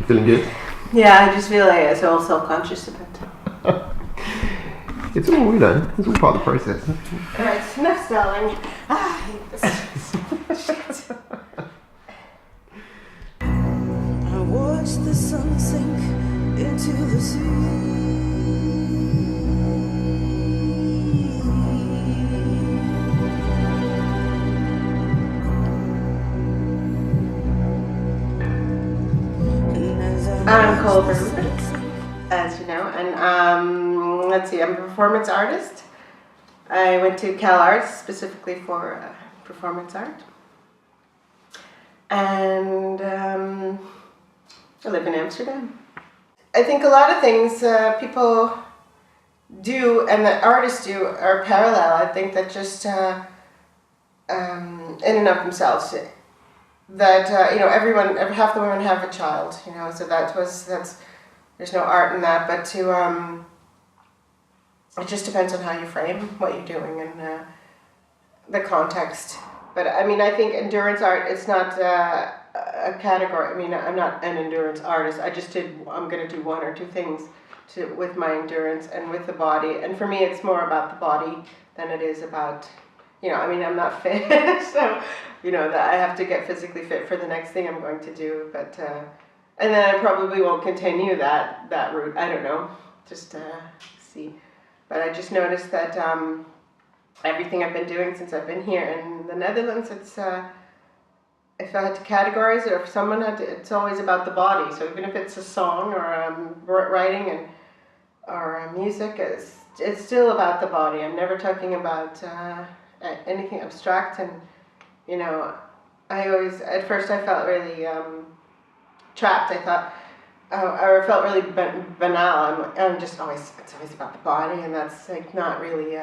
feeling good? Yeah, I just feel like I'm so self-conscious about it. It's all, it's all part of the process. Alright, enough stalling. I hate this. Shit. I watch the sun sink into the sea. I'm called Verhoeven, as you know, and let's see, I'm a performance artist. I went to Cal Arts specifically for performance art, and I live in Amsterdam. I think a lot of things people do and that artists do are parallel. I think that just in and of themselves. That everyone, half the women have a child, so that's there's no art in that, but it just depends on how you frame what you're doing and the context. But I mean, I think endurance art, it's not a category. I mean, I'm not an endurance artist. I'm going to do one or two things with my endurance and with the body, and for me it's more about the body than it is about, I'm not fit, so, that I have to get physically fit for the next thing I'm going to do, but, and then I probably won't continue that route, I don't know, just see. But I just noticed that everything I've been doing since I've been here in the Netherlands, it's, if I had to categorize it, or if someone had to, it's always about the body, so even if it's a song or writing or music, it's still about the body. I'm never talking about anything abstract, and at first I felt really trapped. I thought I felt really banal. I'm just it's always about the body, and that's like not really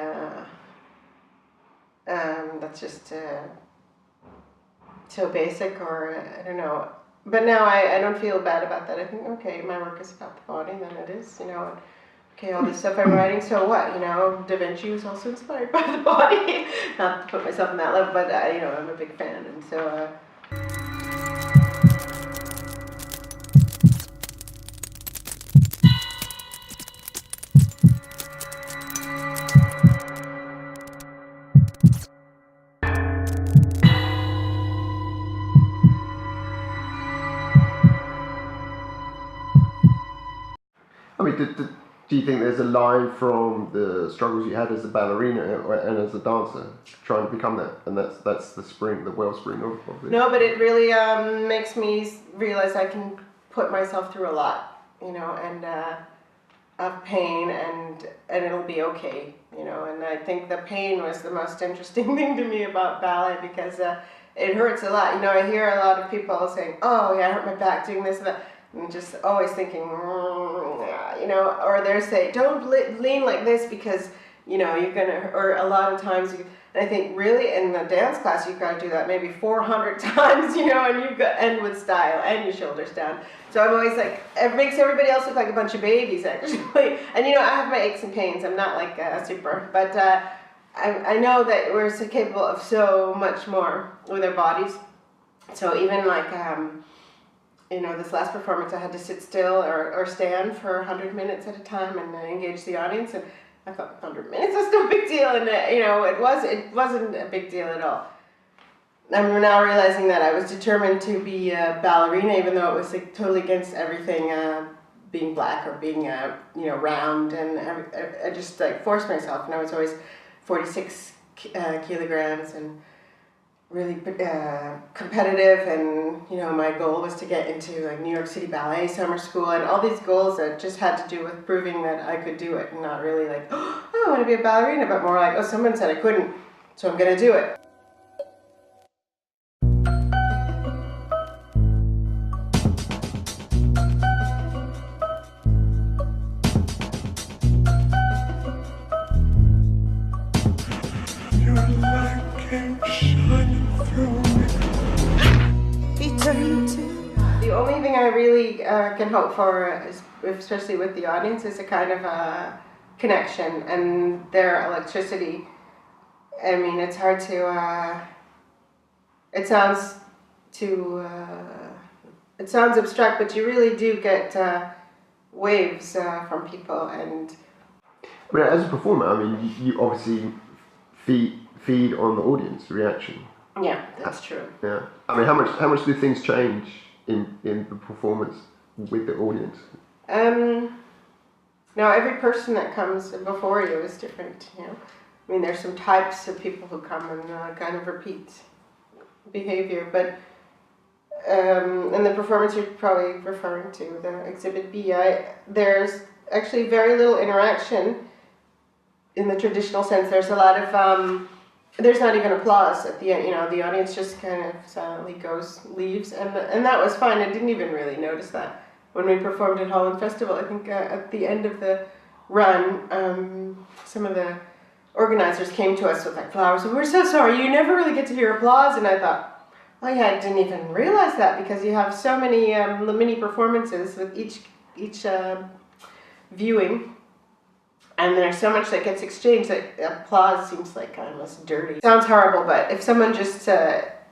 that's just so basic, or I don't know. But now I don't feel bad about that. I think, okay, my work is about the body, then it is, okay, all this stuff I'm writing, so what, Da Vinci was also inspired by the body. Not to put myself in that level, but, I'm a big fan, and so... I mean, do you think there's a line from the struggles you had as a ballerina and as a dancer, trying to become that, and that's the wellspring of it? No, but it really makes me realize I can put myself through a lot, and of pain, and it'll be okay, and I think the pain was the most interesting thing to me about ballet, because it hurts a lot. I hear a lot of people saying, oh yeah, I hurt my back doing this and that. I'm just always thinking, or they're saying, don't lean like this because, you're gonna, or a lot of times, and I think really in the dance class, you've got to do that maybe 400 times, and you've got end with style and your shoulders down. So I'm always like, it makes everybody else look like a bunch of babies, actually. And I have my aches and pains. I'm not like super, but I know that we're so capable of so much more with our bodies. So even like, this last performance, I had to sit still or stand for 100 minutes at a time and engage the audience. And I thought 100 minutes, that's no big deal. And, it wasn't a big deal at all. I'm now realizing that I was determined to be a ballerina, even though it was like totally against everything, being black or being, round. And I just like forced myself. And I was always 46 kilograms and really competitive, and my goal was to get into like New York City Ballet Summer School, and all these goals that just had to do with proving that I could do it, and not really like, oh, I want to be a ballerina, but more like, oh, someone said I couldn't, so I'm gonna do it. Your light came shining through me. The only thing I really can hope for, especially with the audience, is a kind of a connection and their electricity. I mean, it's hard to, it it sounds abstract, but you really do get waves from people. And I mean, as a performer, I mean, you obviously feed on the audience reaction. yeah, that's true. Yeah. I mean, how much do things change in the performance with the audience? Now, every person that comes before you is different, you know. I mean, there's some types of people who come and kind of repeat behavior, but and the performance you're probably referring to, the Exhibit B, there's actually very little interaction in the traditional sense. There's a lot of, there's not even applause at the end, you know, the audience just kind of silently leaves, and that was fine. I didn't even really notice that. When we performed at Holland Festival, I think at the end of the run, some of the organizers came to us with like flowers, and we're so sorry, you never really get to hear applause. And I thought, oh yeah, I didn't even realize that, because you have so many mini performances with each viewing, and there's so much that gets exchanged that applause seems like almost dirty. Sounds horrible, but if someone just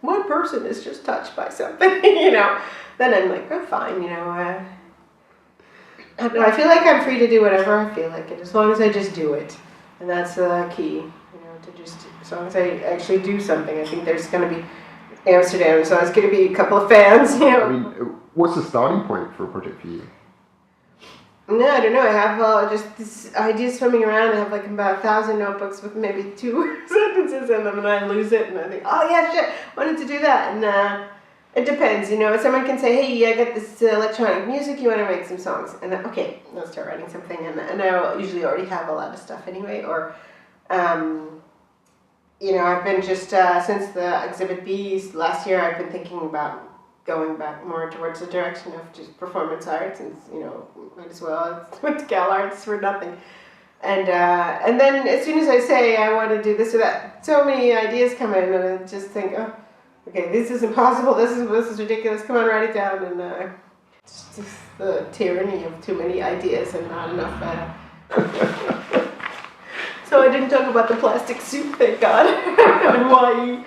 one person is just touched by something, you know, then I'm like, oh, fine, you know. I feel like I'm free to do whatever I feel like, and as long as I just do it, and that's the key, you know, to just, as long as I actually do something. I think there's going to be Amsterdam, so it's going to be a couple of fans, you know. I mean, what's the starting point for a project for you? No, I don't know. I have just this idea swimming around. I have like about 1,000 notebooks with maybe 2 sentences in them, and I lose it, and I think, oh yeah, shit, wanted to do that. And it depends, you know. Someone can say, hey, I got this electronic music, you want to make some songs? And then, okay, I'll start writing something, and I usually already have a lot of stuff anyway. Or, you know, I've been just, since the Exhibit B's last year, I've been thinking about going back more towards the direction of just performance art, and, you know, might as well. I went to Cal Arts for nothing. And then as soon as I say I want to do this or that, so many ideas come in, and I just think, oh, okay, this is impossible, this is ridiculous, come on, write it down. And it's just the tyranny of too many ideas and not enough. So I didn't talk about the plastic soup, thank God, and why